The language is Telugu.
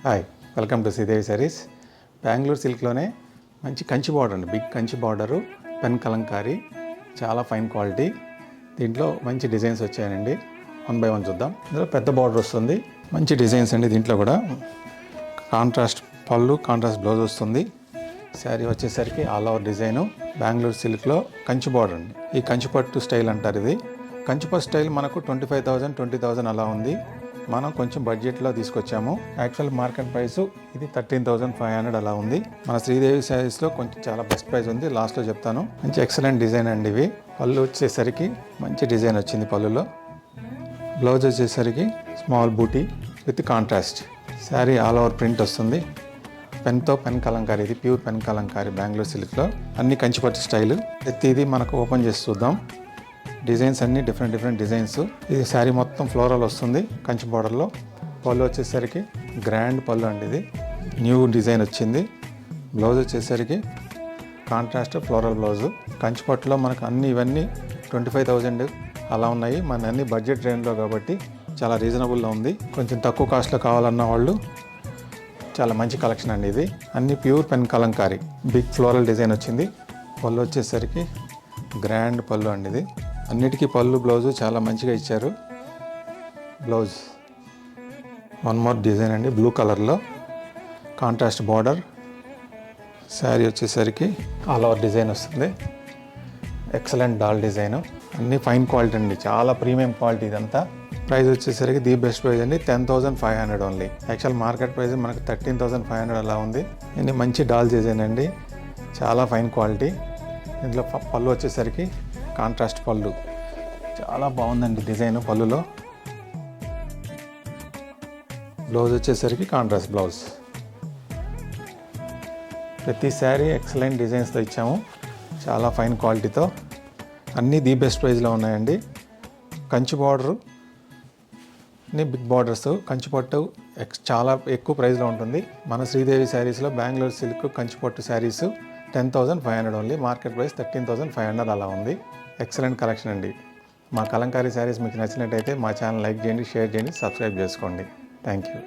Hi, welcome to Sridevi sarees. Bengaluru సిల్క్లోనే మంచి కంచి బార్డర్ అండి, big Kanchi border, pen Kalamkari, చాలా ఫైన్ క్వాలిటీ. దీంట్లో మంచి డిజైన్స్ వచ్చాయండి. 1 by 1 చూద్దాం. ఇందులో పెద్ద బార్డర్ వస్తుంది, మంచి డిజైన్స్ అండి. దీంట్లో కూడా కాంట్రాస్ట్ పళ్ళు, కాంట్రాస్ట్ బ్లౌజ్ వస్తుంది. శారీ వచ్చేసరికి ఆల్ ఓవర్ డిజైను బెంగళూరు సిల్క్లో కంచి బార్డర్ అండి. ఈ కంచిపట్టు స్టైల్ అంటారు. ఇది కంచిపట్టు స్టైల్ మనకు 25,000 20,000 అలా ఉంది. మనం కొంచెం బడ్జెట్లో తీసుకొచ్చాము. యాక్చువల్ మార్కెట్ ప్రైస్ ఇది 13,500 అలా ఉంది. మన శ్రీదేవి శారీస్లో కొంచెం చాలా బెస్ట్ ప్రైస్ ఉంది, లాస్ట్లో చెప్తాను. మంచి ఎక్సలెంట్ డిజైన్ అండి ఇవి. పళ్ళు వచ్చేసరికి మంచి డిజైన్ వచ్చింది పళ్ళులో. బ్లౌజ్ వచ్చేసరికి small buti with contrast. Sari all over print వస్తుంది. పెన్తో పెన్ కలంకారీ, ఇది ప్యూర్ పెన్ కలంకారీ బెంగళూరు సిల్క్లో. అన్ని కంచిపట్టు స్టైల్. ఇది మనకు ఓపెన్ చేసి చూద్దాం. డిజైన్స్ అన్నీ డిఫరెంట్ డిజైన్స్. ఇది శారీ మొత్తం ఫ్లోరల్ వస్తుంది కంచి బార్డర్లో. పళ్ళు వచ్చేసరికి గ్రాండ్ పళ్ళు అండి, ఇది న్యూ డిజైన్ వచ్చింది. బ్లౌజ్ వచ్చేసరికి కాంట్రాస్ట్ ఫ్లోరల్ బ్లౌజు. కంచిపట్టులో మనకు అన్ని ఇవన్నీ 25,000 అలా ఉన్నాయి. మన అన్ని బడ్జెట్ రేంజ్లో కాబట్టి చాలా రీజనబుల్లో ఉంది. కొంచెం తక్కువ కాస్ట్లో కావాలన్న వాళ్ళు చాలా మంచి కలెక్షన్ అండి ఇది. అన్ని pure pen kalamkari, big floral design వచ్చింది. పళ్ళు వచ్చేసరికి గ్రాండ్ పళ్ళు అండి ఇది. అన్నిటికీ పళ్ళు బ్లౌజు చాలా మంచిగా ఇచ్చారు. బ్లౌజ్ 1 more డిజైన్ అండి, బ్లూ కలర్లో కాంట్రాస్ట్ బార్డర్. శారీ వచ్చేసరికి ఆల్ ఓవర్ డిజైన్ వస్తుంది. Excellent doll design. అన్ని ఫైన్ క్వాలిటీ అండి, చాలా ప్రీమియం క్వాలిటీ ఇదంతా. ప్రైస్ వచ్చేసరికి ది బెస్ట్ ప్రైస్ అండి, 10,500 ఓన్లీ. యాక్చువల్ మార్కెట్ ప్రైస్ మనకు 13,500 అలా ఉంది. ఇది మంచి డాల్ డిజైన్ అండి, చాలా ఫైన్ క్వాలిటీ. ఇందులో పళ్ళు వచ్చేసరికి కాంట్రాస్ట్ పళ్ళు, చాలా బాగుందండి డిజైన్ పళ్ళులో. బ్లౌజ్ వచ్చేసరికి కాంట్రాస్ట్ బ్లౌజ్. ప్రతి శారీ ఎక్సలెంట్ డిజైన్స్తో ఇచ్చాము, చాలా ఫైన్ క్వాలిటీతో. అన్నీ ది బెస్ట్ ప్రైస్లో ఉన్నాయండి. Kanchi border, big borders. కంచిపట్టు చాలా ఎక్కువ ప్రైస్లో ఉంటుంది. మన శ్రీదేవి శారీస్లో బెంగళూరు సిల్క్ కంచిపట్టు శారీస్ 10,500 ఓన్లీ. మార్కెట్ ప్రైస్ 13,500 అలా ఉంది. ఎక్సలెంట్ కలెక్షన్ అండి. మా కలంకారీ శారీస్ మీకు నచ్చినట్టయితే మా ఛానల్ లైక్ చేయండి, షేర్ చేయండి, సబ్స్క్రైబ్ చేసుకోండి. Thank you.